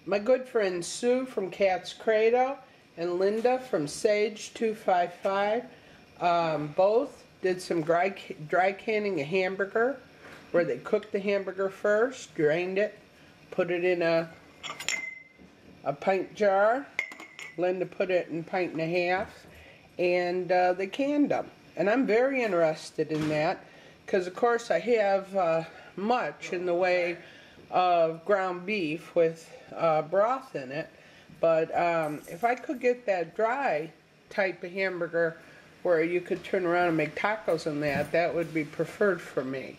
My good friend Sue from Cat's Cradle and Linda from Sage 255 both did some dry canning a hamburger, where they cooked the hamburger first, drained it, put it in a pint jar. Linda put it in a pint and a half, and they canned them. And I'm very interested in that because, of course, I have much in the way of ground beef with broth in it. But if I could get that dry type of hamburger where you could turn around and make tacos in that, that would be preferred for me.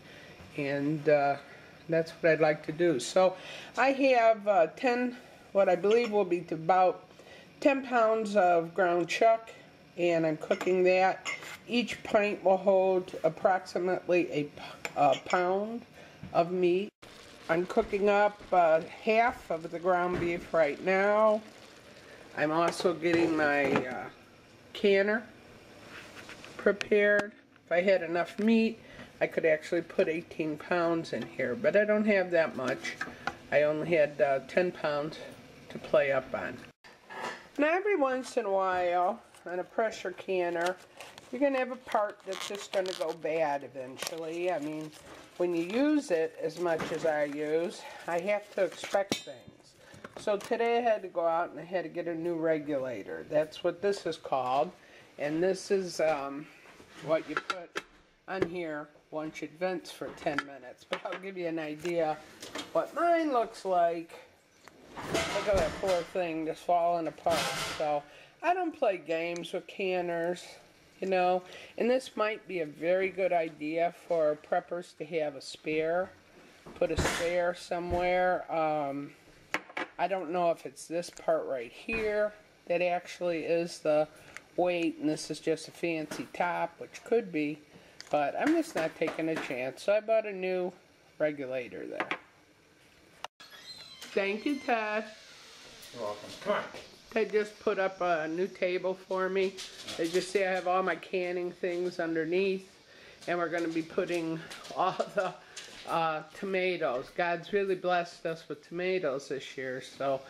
And that's what I'd like to do. So I have 10, what I believe will be about 10 pounds of ground chuck, and I'm cooking that. Each pint will hold approximately a pound of meat. I'm cooking up half of the ground beef right now. I'm also getting my canner prepared. If I had enough meat, I could actually put 18 pounds in here, but I don't have that much. I only had 10 pounds to play up on. Now every once in a while, on a pressure canner, you're going to have a part that's just going to go bad eventually. I mean, when you use it as much as I use, I have to expect things. So today I had to go out and I had to get a new regulator. That's what this is called. And this is what you put on here once it vents for 10 minutes. But I'll give you an idea what mine looks like. Look at that poor thing just falling apart. So I don't play games with canners, you know, and this might be a very good idea for preppers to have a spare. Put a spare somewhere. I don't know if it's this part right here that actually is the weight, and this is just a fancy top, which could be, but I'm just not taking a chance. So I bought a new regulator there. Thank you, Ted. You're welcome. Come on. They just put up a new table for me. They just say I have all my canning things underneath, and we're going to be putting all the tomatoes. God's really blessed us with tomatoes this year, so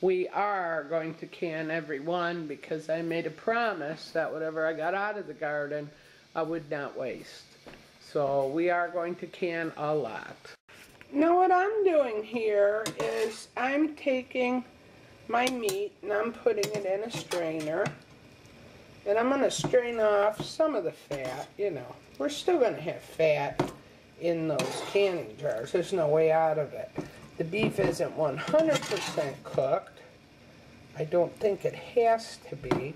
we are going to can every one because I made a promise that whatever I got out of the garden, I would not waste. So we are going to can a lot. Now what I'm doing here is I'm taking my meat and I'm putting it in a strainer, and I'm going to strain off some of the fat. You know, we're still going to have fat in those canning jars. There's no way out of it. The beef isn't 100% cooked. I don't think it has to be,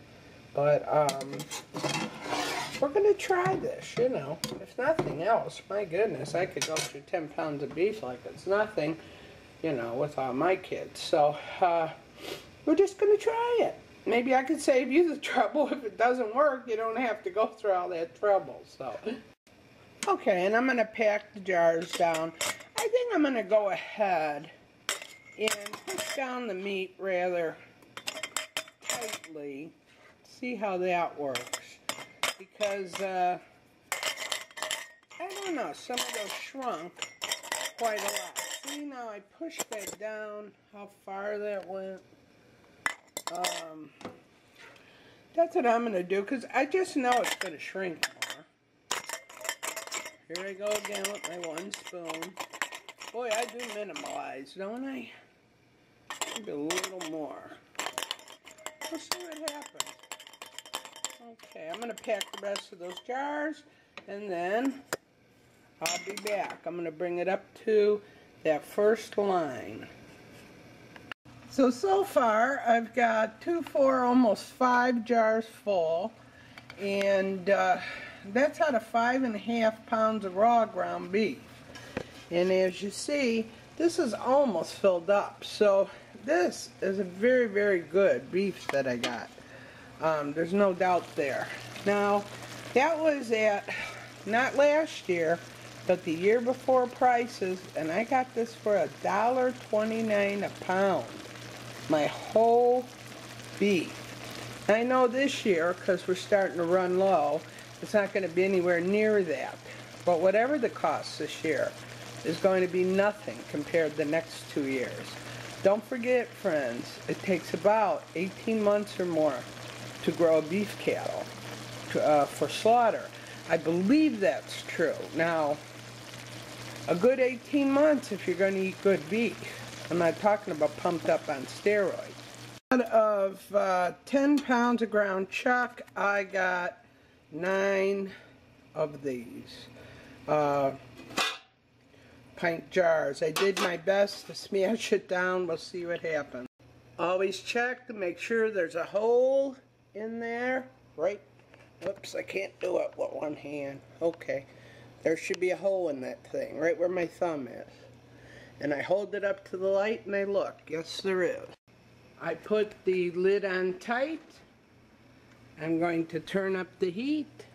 but we're going to try this, you know. If nothing else, my goodness, I could go through 10 pounds of beef like it's nothing, you know, with all my kids. So we're just going to try it. Maybe I could save you the trouble. If it doesn't work, you don't have to go through all that trouble. So, okay, and I'm going to pack the jars down. I think I'm going to go ahead and push down the meat rather tightly. See how that works. Because, I don't know, some of those shrunk quite a lot. See, now I pushed that down, how far that went. That's what I'm going to do, because I just know it's going to shrink more. Here I go again with my 1 spoon. Boy, I do minimalize, don't I? Maybe a little more. We'll see what happens. Okay, I'm going to pack the rest of those jars, and then I'll be back. I'm going to bring it up to that first line. So far, I've got 2, 4, almost 5 jars full, and that's out of 5.5 pounds of raw ground beef. And as you see, this is almost filled up. So this is a very, very good beef that I got. There's no doubt there. Now, that was at, not last year, but the year before prices, and I got this for $1.29 a pound. My whole beef. I know this year, because we're starting to run low, it's not going to be anywhere near that. But whatever the cost this year, is going to be nothing compared to the next 2 years. Don't forget, friends, it takes about 18 months or more to grow a beef cattle for slaughter. I believe that's true. Now, a good 18 months if you're going to eat good beef. I'm not talking about pumped up on steroids. Out of 10 pounds of ground chuck, I got 9 of these pint jars. I did my best to smash it down. We'll see what happens. Always check to make sure there's a hole in there. Right. Whoops, I can't do it with one hand. Okay. There should be a hole in that thing, right where my thumb is. And I hold it up to the light and I look. Yes, there is. I put the lid on tight. I'm going to turn up the heat.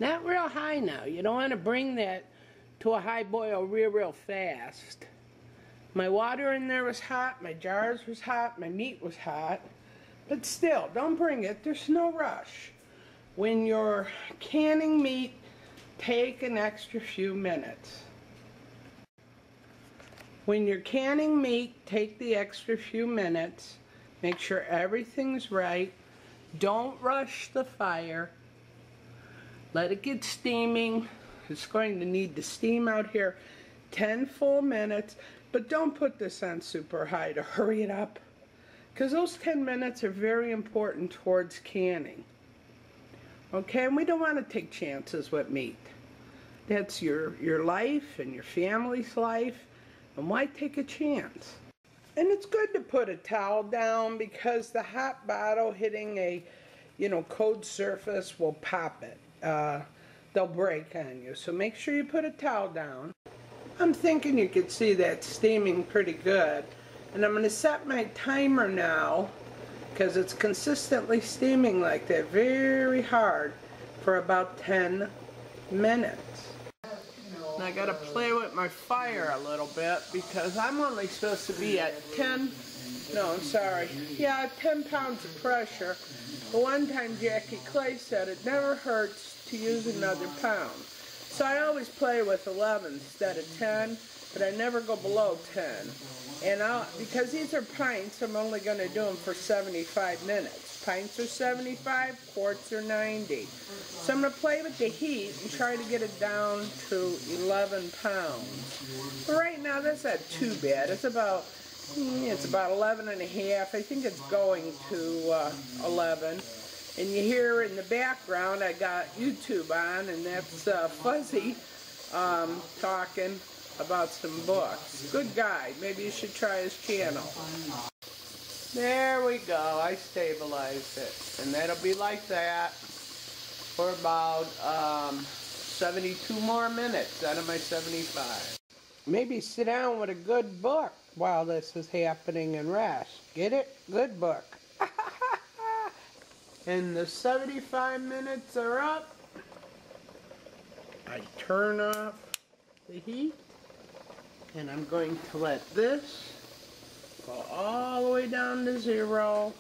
Not real high now. You don't want to bring that to a high boil real fast. My water in there was hot, my jars was hot, my meat was hot. But still, don't bring it. There's no rush. When you're canning meat, take an extra few minutes. When you're canning meat, take the extra few minutes. Make sure everything's right. Don't rush the fire. Let it get steaming. It's going to need to steam out here 10 full minutes. But don't put this on super high to hurry it up. Because those 10 minutes are very important towards canning. Okay, and we don't want to take chances with meat. That's your life and your family's life. And why take a chance? And it's good to put a towel down because the hot bottle hitting a, cold surface will pop it. They'll break on you. So make sure you put a towel down. I'm thinking you could see that steaming pretty good. And I'm going to set my timer now because it's consistently steaming like that very hard for about 10 minutes. And I got to play with my fire a little bit because I'm only supposed to be at 10 pounds of pressure. But one time Jackie Clay said it never hurts to use another pound. So I always play with 11 instead of 10, but I never go below 10. And because these are pints, I'm only going to do them for 75 minutes. Pints are 75, quarts are 90. So I'm going to play with the heat and try to get it down to 11 pounds. But right now, that's not too bad. It's about 11 and a half. I think it's going to 11. And you hear in the background, I got YouTube on, and that's Fuzzy talking about some books. Good guy. Maybe you should try his channel. There we go. I stabilized it. And that'll be like that for about 72 more minutes out of my 75. Maybe sit down with a good book while this is happening and rest. Get it? Good book. And the 75 minutes are up. I turn off the heat. And I'm going to let this go all the way down to 0.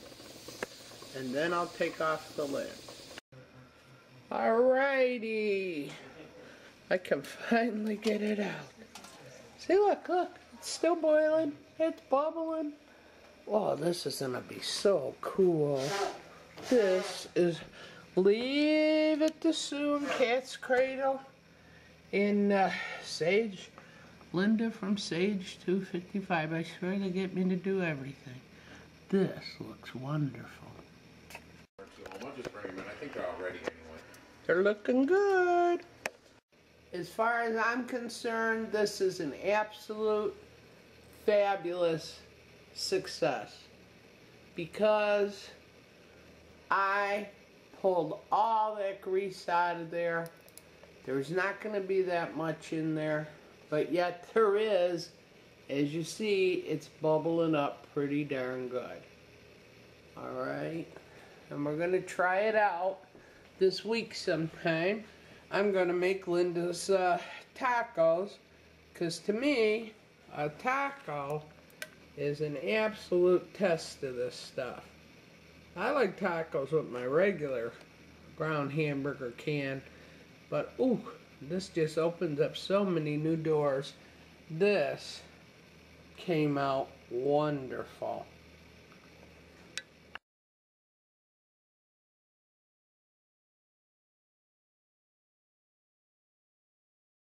And then I'll take off the lid. Alrighty. I can finally get it out. See, look. It's still boiling. It's bubbling. Oh, this is going to be so cool. This is Leave It to Soon, Cat's Cradle in Sage. Linda from Sage 255. I swear they get me to do everything. This looks wonderful. I'll just bring them in. I think they're all ready anyway. They're looking good. As far as I'm concerned, this is an absolute fabulous success because I pulled all that grease out of there. There's not going to be that much in there, but yet there is. As you see, it's bubbling up pretty darn good. Alright, and we're going to try it out this week sometime. I'm going to make Linda's tacos, because to me, a taco is an absolute test of this stuff. I like tacos with my regular ground hamburger can, but ooh, this just opens up so many new doors. This came out wonderful.